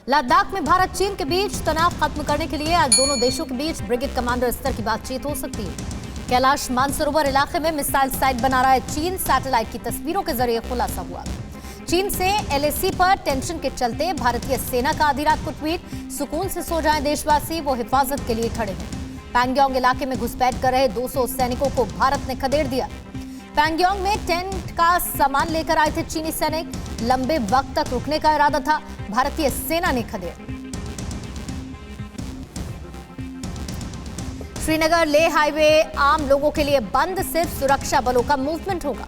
लद्दाख में भारत चीन के बीच तनाव खत्म करने के लिए आज दोनों देशों के बीच ब्रिगेड कमांडर स्तर की बातचीत हो सकती है। कैलाश मानसरोवर इलाके में मिसाइल साइट बना रहा है चीन, सैटेलाइट की तस्वीरों के जरिए खुलासा हुआ। चीन से एलएसी पर टेंशन के चलते भारतीय सेना का आधी रात को ट्वीट, सुकून से सो जाएं देशवासी, वो हिफाजत के लिए खड़े हैं। पैंगोंग इलाके में घुसपैठ कर रहे 200 सैनिकों को भारत ने खदेड़ दिया। पैंगोंग में टेंट का सामान लेकर आए थे चीनी सैनिक, लंबे वक्त तक रुकने का इरादा था, भारतीय सेना ने खदेड़। श्रीनगर लेह हाईवे आम लोगों के लिए बंद, सिर्फ सुरक्षा बलों का मूवमेंट होगा।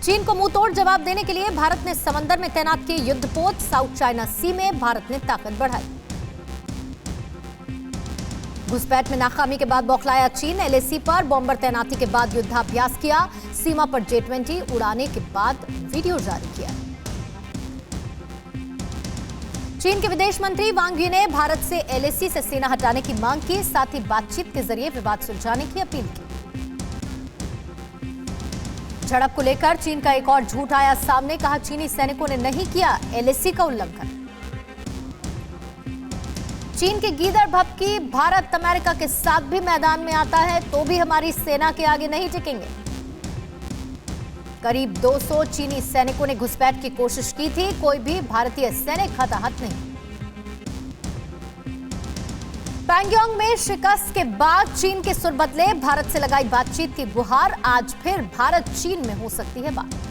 चीन को मुंहतोड़ जवाब देने के लिए भारत ने समंदर में तैनात किए युद्धपोत, साउथ चाइना सी में भारत ने ताकत बढ़ाई। घुसपैठ में नाकामी के बाद बौखलाया चीन, एलएसी पर बॉम्बर तैनाती के बाद युद्धाभ्यास किया, सीमा पर J-20 उड़ाने के बाद वीडियो जारी किया। चीन के विदेश मंत्री वांग यी ने भारत से एलएसी से सेना हटाने की मांग की, साथ ही बातचीत के जरिए विवाद सुलझाने की अपील की। झड़प को लेकर चीन का एक और झूठ आया सामने, कहा चीनी सैनिकों ने नहीं किया एलएसी का उल्लंघन। चीन की गीदड़ भभकी, भारत अमेरिका के साथ भी मैदान में आता है तो भी हमारी सेना के आगे नहीं टिकेंगे। करीब 200 चीनी सैनिकों ने घुसपैठ की कोशिश की थी, कोई भी भारतीय सैनिक हताहत नहीं। पैंगोंग में शिकस्त के बाद चीन के सुर बदले, भारत से लगाई बातचीत की गुहार, आज फिर भारत चीन में हो सकती है बात।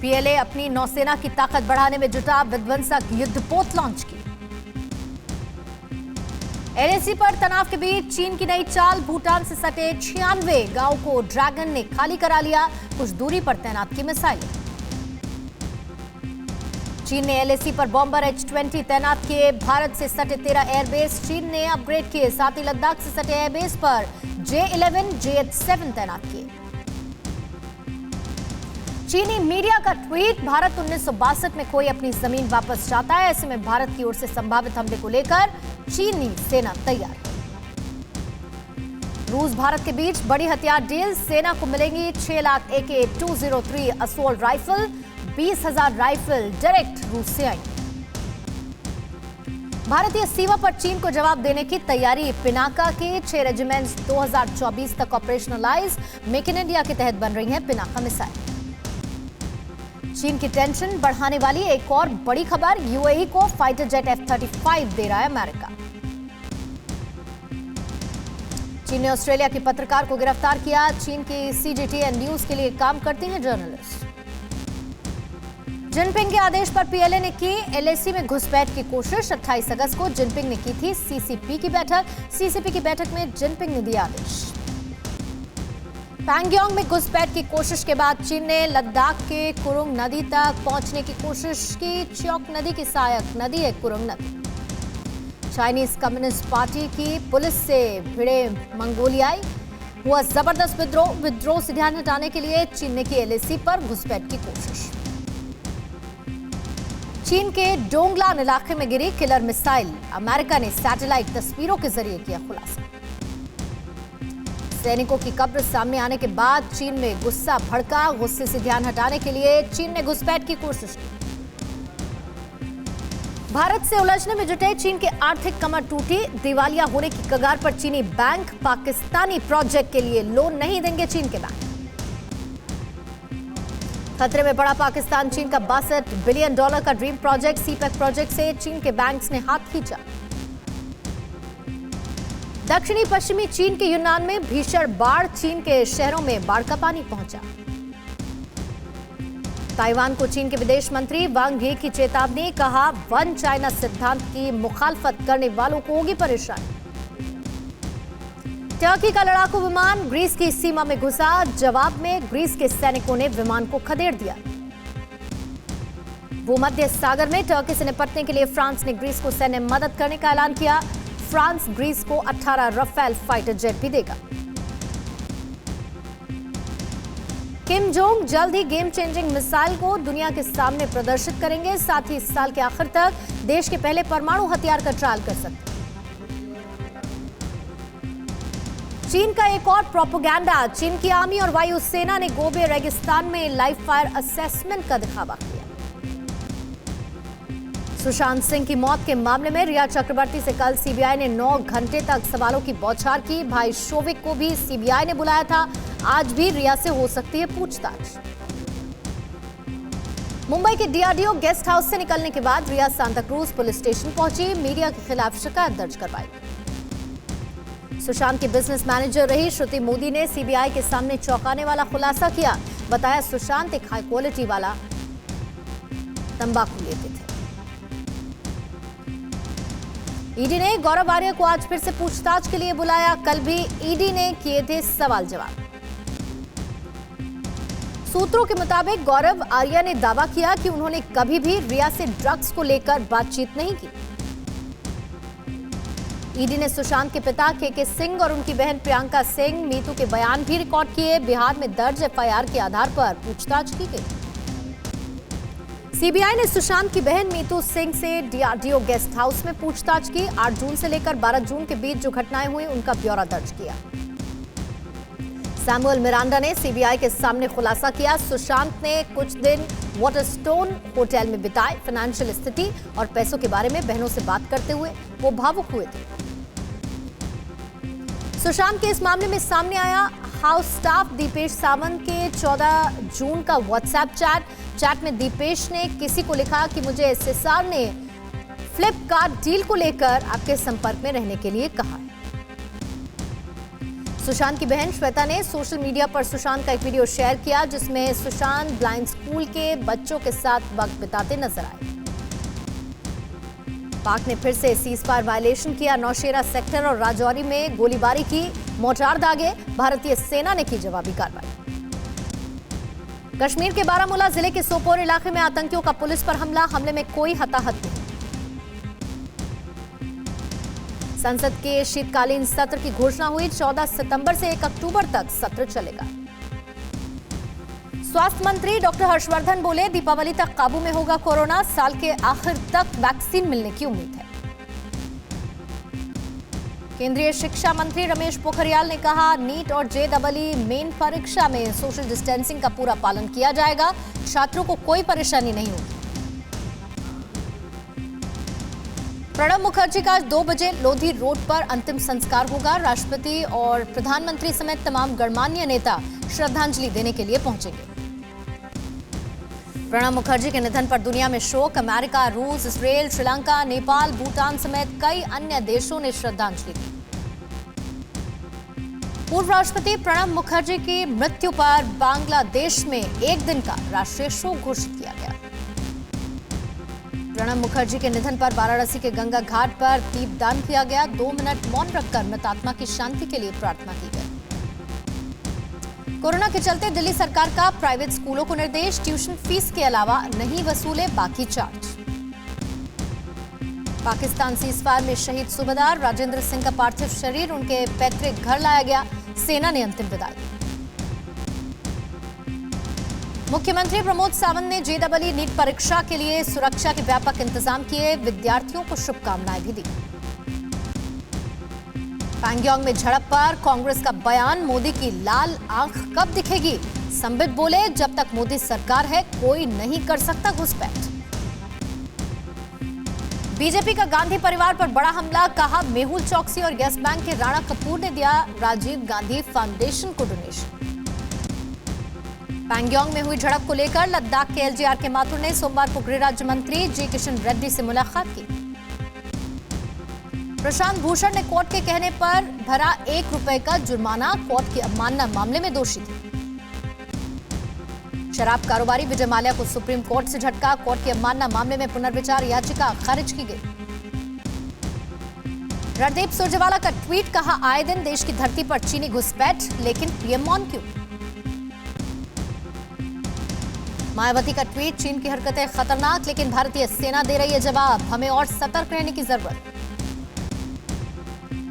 पीएलए अपनी नौसेना की ताकत बढ़ाने में जुटा, विध्वंसक युद्धपोत लॉन्च की। एलएसी पर तनाव के बीच चीन की नई चाल, भूटान से सटे 96 गांव को ड्रैगन ने खाली करा लिया, कुछ दूरी पर तैनात की मिसाइलें। चीन ने एलएसी पर बॉम्बर H-20 तैनात किए, भारत से सटे 13 एयरबेस चीन ने अपग्रेड किए, साथ ही लद्दाख से सटे एयरबेस पर J-11, J-7 तैनात किए। चीनी मीडिया का ट्वीट, भारत 1962 में खोई अपनी जमीन वापस चाहता है, ऐसे में भारत की ओर से संभावित हमले को लेकर चीनी सेना तैयार। रूस भारत के बीच बड़ी हथियार डील, सेना को मिलेंगी 6 lakh AK-203 assault rifle, 20,000 rifle direct रूस से आई। भारतीय सीमा पर चीन को जवाब देने की तैयारी, पिनाका के 6 रेजिमेंट्स 2024 तक ऑपरेशनलाइज, मेक इन इंडिया के तहत बन रही है पिनाका मिसाइल। चीन की टेंशन बढ़ाने वाली एक और बड़ी खबर, यूएई को फाइटर जेट F-35 दे रहा है अमेरिका। चीन ने ऑस्ट्रेलिया की पत्रकार को गिरफ्तार किया, चीन की CGTN न्यूज के लिए काम करती हैं जर्नलिस्ट। जिनपिंग के आदेश पर पीएलए ने की एलएसी में घुसपैठ की कोशिश, 28 अगस्त को जिनपिंग ने की थी सीसीपी की बैठक, सीसीपी की बैठक में जिनपिंग ने दिया आदेश। पैंगोंग में घुसपैठ की कोशिश के बाद चीन ने लद्दाख के कुरुंग नदी तक पहुंचने की कोशिश की, च्योक नदी की सहायक नदी है कुरुंग नदी। चाइनीज कम्युनिस्ट पार्टी की पुलिस से भिड़े मंगोलियाई, हुआ जबरदस्त विद्रोह से ध्यान हटाने के लिए चीन ने की एलएसी पर घुसपैठ की कोशिश। चीन के डोंगलान इलाके में गिरी किलर मिसाइल, अमेरिका ने सैटेलाइट तस्वीरों के जरिए किया खुलासा। सैनिकों की कब्र सामने आने के बाद चीन में गुस्सा भड़का, गुस्से से ध्यान हटाने के लिए चीन ने घुसपैठ की कोशिश की। भारत से उलझने में जुटे चीन के आर्थिक कमर टूटी, दिवालिया होने की कगार पर चीनी बैंक, पाकिस्तानी प्रोजेक्ट के लिए लोन नहीं देंगे चीन के बैंक। खतरे में पड़ा पाकिस्तान, चीन का $62 बिलियन का ड्रीम प्रोजेक्ट सीपैक प्रोजेक्ट से चीन के बैंक्स ने हाथ खींचा। दक्षिणी पश्चिमी चीन के यूनान में भीषण बाढ़, चीन के शहरों में बाढ़ का पानी पहुंचा। ताइवान को चीन के विदेश मंत्री वांग यी की चेतावनी, कहा वन चाइना सिद्धांत की मुखालफत करने वालों को होगी परेशानी। टर्की का लड़ाकू विमान ग्रीस की सीमा में घुसा, जवाब में ग्रीस के सैनिकों ने विमान को खदेड़ दिया। भूमध्य सागर में टर्की से निपटने के लिए फ्रांस ने ग्रीस को सैन्य मदद करने का ऐलान किया, फ्रांस ग्रीस को 18 रफेल फाइटर जेट भी देगा। किम जोंग जल्द ही गेम चेंजिंग मिसाइल को दुनिया के सामने प्रदर्शित करेंगे, साथ ही इस साल के आखिर तक देश के पहले परमाणु हथियार का ट्रायल कर सकते हैं। चीन का एक और प्रोपेगेंडा। चीन की आर्मी और वायुसेना ने गोबे रेगिस्तान में लाइव फायर असेसमेंट का दिखावा किया। सुशांत सिंह की मौत के मामले में रिया चक्रवर्ती से कल सीबीआई ने 9 घंटे तक सवालों की बौछार की। भाई शोविक को भी सीबीआई ने बुलाया था। आज भी रिया से हो सकती है पूछताछ। मुंबई के डीआरडीओ गेस्ट हाउस से निकलने के बाद रिया सांताक्रूज पुलिस स्टेशन पहुंची। मीडिया के खिलाफ शिकायत दर्ज करवाई। सुशांत की बिजनेस मैनेजर रही श्रुति मोदी ने सीबीआई के सामने चौंकाने वाला खुलासा किया। बताया सुशांत एक हाई क्वालिटी वाला तंबाकू लेते थे। ईडी ने गौरव आर्या को आज फिर से पूछताछ के लिए बुलाया। कल भी ईडी ने किए थे सवाल जवाब। सूत्रों के मुताबिक गौरव आर्या ने दावा किया कि उन्होंने कभी भी रिया से ड्रग्स को लेकर बातचीत नहीं की। ईडी ने सुशांत के पिता के सिंह और उनकी बहन प्रियंका सिंह मीतू के बयान भी रिकॉर्ड किए। बिहार में दर्ज एफआईआर के आधार पर पूछताछ की गई। सीबीआई ने सुशांत की बहन मीतू सिंह से डीआरडीओ गेस्ट हाउस में पूछताछ की। 8 जून से लेकर 12 जून के बीच जो घटनाएं हुई उनका ब्यौरा दर्ज किया। सैमुअल मिरांडा ने सीबीआई के सामने खुलासा किया। सुशांत ने कुछ दिन वाटरस्टोन होटल में बिताए। फाइनेंशियल स्थिति और पैसों के बारे में बहनों से बात करते हुए वो भावुक हुए थे। सुशांत के इस मामले में सामने आया हाउस स्टाफ दीपेश सावंत के 14 जून का व्हाट्सएप चैट में दीपेश ने किसी को लिखा कि मुझे एसएसआर ने फ्लिपकार्ट डील को लेकर आपके संपर्क में रहने के लिए कहा है। सुशांत की बहन श्वेता ने सोशल मीडिया पर सुशांत का एक वीडियो शेयर किया जिसमें सुशांत ब्लाइंड स्कूल के बच्चों के साथ वक्त बिताते नजर आए। पाक ने फिर से सीजफायर वायलेशन किया। नौशेरा सेक्टर और राजौरी में गोलीबारी की। मोर्टार दागे। भारतीय सेना ने की जवाबी कार्रवाई। कश्मीर के बारामूला जिले के सोपोर इलाके में आतंकियों का पुलिस पर हमले में कोई हताहत नहीं। संसद के शीतकालीन सत्र की घोषणा हुई। 14 सितंबर से 1 अक्टूबर तक सत्र चलेगा। स्वास्थ्य मंत्री डॉक्टर हर्षवर्धन बोले दीपावली तक काबू में होगा कोरोना। साल के आखिर तक वैक्सीन मिलने की उम्मीद है। केंद्रीय शिक्षा मंत्री रमेश पोखरियाल ने कहा नीट और जेईई मेन परीक्षा में सोशल डिस्टेंसिंग का पूरा पालन किया जाएगा। छात्रों को कोई परेशानी नहीं होगी। प्रणब मुखर्जी का आज 2 बजे लोधी रोड पर अंतिम संस्कार होगा। राष्ट्रपति और प्रधानमंत्री समेत तमाम गणमान्य नेता श्रद्धांजलि देने के लिए पहुंचेंगे। प्रणब मुखर्जी के निधन पर दुनिया में शोक। अमेरिका, रूस, इसराइल, श्रीलंका, नेपाल, भूटान समेत कई अन्य देशों ने श्रद्धांजलि दी। पूर्व राष्ट्रपति प्रणब मुखर्जी की मृत्यु पर बांग्लादेश में 1 दिन का राष्ट्रीय शोक घोषित किया गया। प्रणब मुखर्जी के निधन पर वाराणसी के गंगा घाट पर दीपदान किया गया। 2 मिनट मौन रखकर मृतात्मा की शांति के लिए प्रार्थना की गई। कोरोना के चलते दिल्ली सरकार का प्राइवेट स्कूलों को निर्देश। ट्यूशन फीस के अलावा नहीं वसूले बाकी चार्ज। पाकिस्तान सीजफायर में शहीद सूबेदार राजेंद्र सिंह का पार्थिव शरीर उनके पैतृक घर लाया गया। सेना ने अंतिम विदाई। मुख्यमंत्री प्रमोद सावंत ने जेईई नीट परीक्षा के लिए सुरक्षा के व्यापक इंतजाम किए। विद्यार्थियों को शुभकामनाएं भी दी। पैंगोंग में झड़प पर कांग्रेस का बयान। मोदी की लाल आंख कब दिखेगी? संबित बोले जब तक मोदी सरकार है कोई नहीं कर सकता घुसपैठ। बीजेपी का गांधी परिवार पर बड़ा हमला। कहा मेहुल चौकसी और यस बैंक के राणा कपूर ने दिया राजीव गांधी फाउंडेशन को डोनेशन। पैंगोंग में हुई झड़प को लेकर लद्दाख के एलजीआर के माथुर ने सोमवार को गृह राज्य मंत्री जी किशन रेड्डी से मुलाकात की। प्रशांत भूषण ने कोर्ट के कहने पर भरा ₹1 का जुर्माना। कोर्ट की अवमानना मामले में दोषी थे। शराब कारोबारी विजय माल्या को सुप्रीम कोर्ट से झटका। कोर्ट की अवमानना मामले में पुनर्विचार याचिका खारिज की गई। रणदीप सुरजेवाला का ट्वीट। कहा आए दिन देश की धरती पर चीनी घुसपैठ लेकिन पीएम मौन क्यों? मायावती का ट्वीट। चीन की हरकतें खतरनाक लेकिन भारतीय सेना दे रही है जवाब। हमें और सतर्क रहने की जरूरत।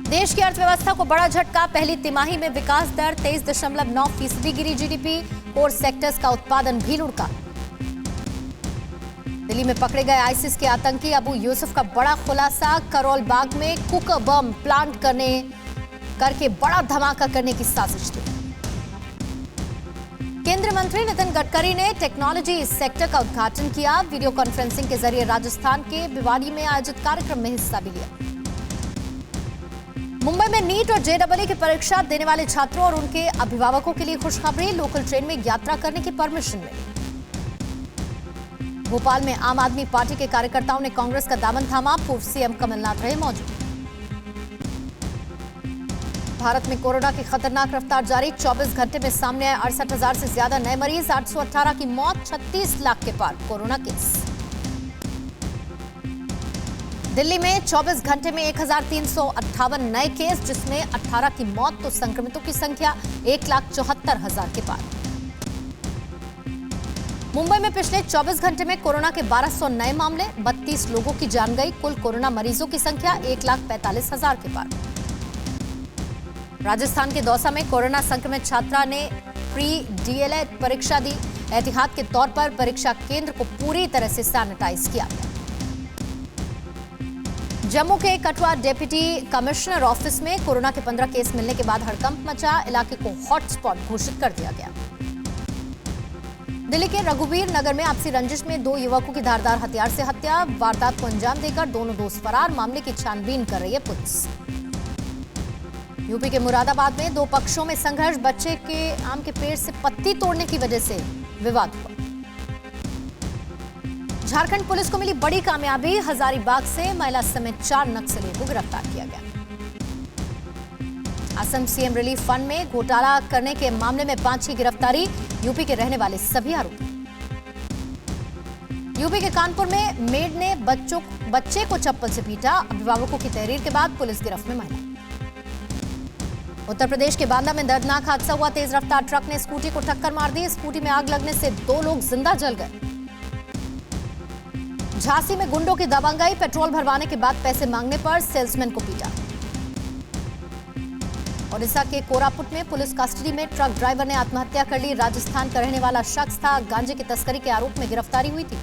देश की अर्थव्यवस्था को बड़ा झटका। पहली तिमाही में विकास दर 23.9% गिरी। जीडीपी कोर सेक्टर्स का उत्पादन भी लुढ़का। दिल्ली में पकड़े गए आईसिस के आतंकी अबू यूसुफ का बड़ा खुलासा। करोल बाग में कुकर बम प्लांट करने करके बड़ा धमाका करने की साजिश थी। केंद्रीय मंत्री नितिन गडकरी ने टेक्नोलॉजी सेक्टर का उद्घाटन किया। वीडियो कॉन्फ्रेंसिंग के जरिए राजस्थान के भिवाड़ी में आयोजित कार्यक्रम में हिस्सा भी लिया। मुंबई में नीट और जेईई की परीक्षा देने वाले छात्रों और उनके अभिभावकों के लिए खुशखबरी, लोकल ट्रेन में यात्रा करने की परमिशन मिली। भोपाल में आम आदमी पार्टी के कार्यकर्ताओं ने कांग्रेस का दामन थामा, पूर्व सीएम कमलनाथ रहे मौजूद। भारत में कोरोना की खतरनाक रफ्तार जारी, 24 घंटे में सामने आए 68,000 से ज्यादा नए मरीज, 818 की मौत, 36 लाख के पार कोरोना केस। दिल्ली में 24 घंटे में 1,358 नए केस, जिसमें 18 की मौत, तो संक्रमितों की संख्या 1,74,000 के पार। मुंबई में पिछले 24 घंटे में कोरोना के 1200 नए मामले, 32 लोगों की जान गई, कुल कोरोना मरीजों की संख्या 1,45,000 के पार। राजस्थान के दौसा में कोरोना संक्रमित छात्रा ने प्री डीएलएड परीक्षा दी। एहतियात के तौर पर परीक्षा केंद्र को पूरी तरह से सैनिटाइज किया गया। जम्मू के कठुआ डिप्टी कमिश्नर ऑफिस में कोरोना के 15 केस मिलने के बाद हड़कंप मचा, इलाके को हॉटस्पॉट घोषित कर दिया गया। दिल्ली के रघुवीर नगर में आपसी रंजिश में 2 युवकों की धारदार हथियार से हत्या, वारदात को अंजाम देकर दोनों दोस्त फरार, मामले की छानबीन कर रही है पुलिस। यूपी के मुरादाबाद में 2 पक्षों में संघर्ष, बच्चे के आम के पेड़ से पत्ती तोड़ने की वजह से विवाद हुआ। झारखंड पुलिस को मिली बड़ी कामयाबी, हजारीबाग से महिला समेत 4 नक्सलियों को गिरफ्तार किया गया। असम सीएम रिलीफ फंड में घोटाला करने के मामले में 5 की गिरफ्तारी, यूपी के रहने वाले सभी आरोपी। यूपी के कानपुर में मेड ने बच्चे को चप्पल से पीटा, अभिभावकों की तहरीर के बाद पुलिस गिरफ्त में महिला। उत्तर प्रदेश के बांदा में दर्दनाक हादसा हुआ, तेज रफ्तार ट्रक ने स्कूटी को टक्कर मार दी, स्कूटी में आग लगने से 2 लोग जिंदा जल गए। झांसी में गुंडों की दबंगाई, पेट्रोल भरवाने के बाद पैसे मांगने पर सेल्समैन को पीटा। ओडिशा के कोरापुट में पुलिस कस्टडी में ट्रक ड्राइवर ने आत्महत्या कर ली, राजस्थान का रहने वाला शख्स था, गांजे की तस्करी के आरोप में गिरफ्तारी हुई थी।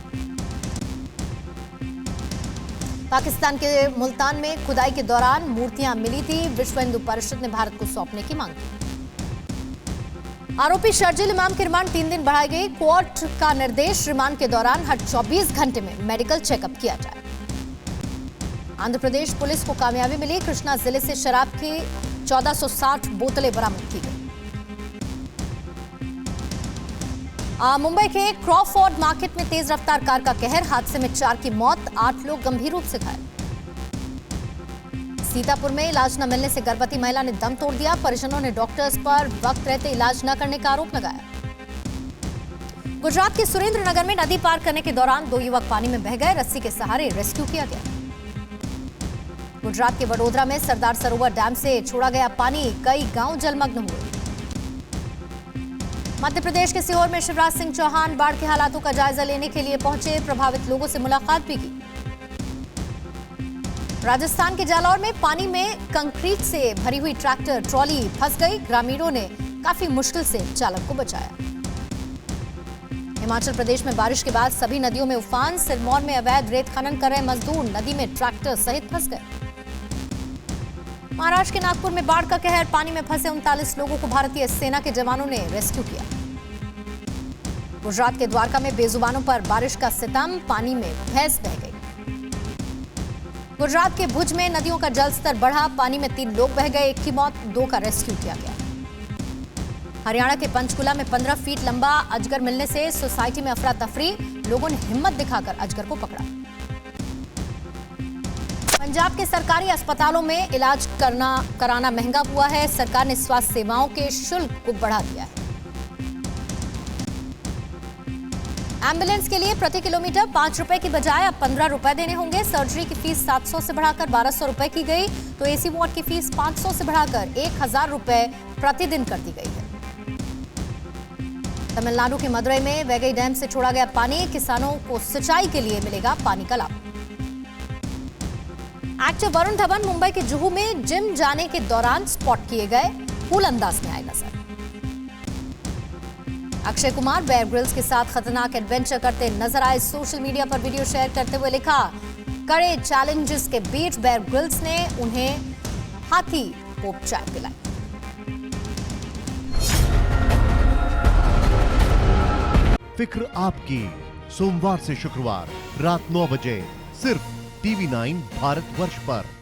पाकिस्तान के मुल्तान में खुदाई के दौरान मूर्तियां मिली थी, विश्व हिंदू परिषद ने भारत को सौंपने की मांग की। आरोपी शर्जील इमाम की रिमांड 3 दिन बढ़ाई गई, कोर्ट का निर्देश रिमांड के दौरान हर 24 घंटे में मेडिकल चेकअप किया जाए। आंध्र प्रदेश पुलिस को कामयाबी मिली, कृष्णा जिले से शराब की 1460 बोतलें बरामद की गई। मुंबई के क्रॉफोर्ड मार्केट में तेज रफ्तार कार का कहर, हादसे में 4 की मौत, 8 लोग गंभीर रूप से घायल। सीतापुर में इलाज न मिलने से गर्भवती महिला ने दम तोड़ दिया, परिजनों ने डॉक्टर्स पर वक्त रहते इलाज न करने का आरोप लगाया। गुजरात के सुरेंद्रनगर में नदी पार करने के दौरान 2 युवक पानी में बह गए, रस्सी के सहारे रेस्क्यू किया गया। गुजरात के वडोदरा में सरदार सरोवर डैम से छोड़ा गया पानी, कई गांव जलमग्न हुए। मध्य प्रदेश के सीहोर में शिवराज सिंह चौहान बाढ़ के हालातों का जायजा लेने के लिए पहुंचे, प्रभावित लोगों से मुलाकात भी की। राजस्थान के जालौर में पानी में कंक्रीट से भरी हुई ट्रैक्टर ट्रॉली फंस गई, ग्रामीणों ने काफी मुश्किल से चालक को बचाया। हिमाचल प्रदेश में बारिश के बाद सभी नदियों में उफान, सिरमौर में अवैध रेत खनन कर रहे मजदूर नदी में ट्रैक्टर सहित फंस गए। महाराष्ट्र के नागपुर में बाढ़ का कहर, पानी में फंसे 39 लोगों को भारतीय सेना के जवानों ने रेस्क्यू किया। गुजरात के द्वारका में बेजुबानों पर बारिश का सितम, पानी में भैंस बह गई। गुजरात के भुज में नदियों का जलस्तर बढ़ा, पानी में 3 लोग बह गए, 1 की मौत, 2 का रेस्क्यू किया गया। हरियाणा के पंचकुला में 15 फीट लंबा अजगर मिलने से सोसाइटी में अफरा तफरी, लोगों ने हिम्मत दिखाकर अजगर को पकड़ा। पंजाब के सरकारी अस्पतालों में इलाज कराना महंगा हुआ है, सरकार ने स्वास्थ्य सेवाओं के शुल्क को बढ़ा दिया है। एम्बुलेंस के लिए प्रति किलोमीटर 5 रुपए की बजाय अब 15 रुपए देने होंगे। सर्जरी की फीस 700 से बढ़ाकर 1200 रुपए की गई, तो एसी वार्ड की फीस 500 से बढ़ाकर 1000 रुपए प्रतिदिन कर दी गई है। तमिलनाडु के मदुरई में वैगई डैम से छोड़ा गया पानी, किसानों को सिंचाई के लिए मिलेगा पानी का लाभ। एक्टर वरुण धवन मुंबई के जुहू में जिम जाने के दौरान स्पॉट किए गए, कूल अंदाज में आए नजर। अक्षय कुमार बेयर ग्रिल्स के साथ खतरनाक एडवेंचर करते नजर आए, सोशल मीडिया पर वीडियो शेयर करते हुए लिखा, कड़े चैलेंजेस के बीच बेयर ग्रिल्स ने उन्हें हाथी पोप चाय पिलाई। फिक्र आपकी, सोमवार से शुक्रवार रात 9 बजे सिर्फ TV9 भारतवर्ष पर।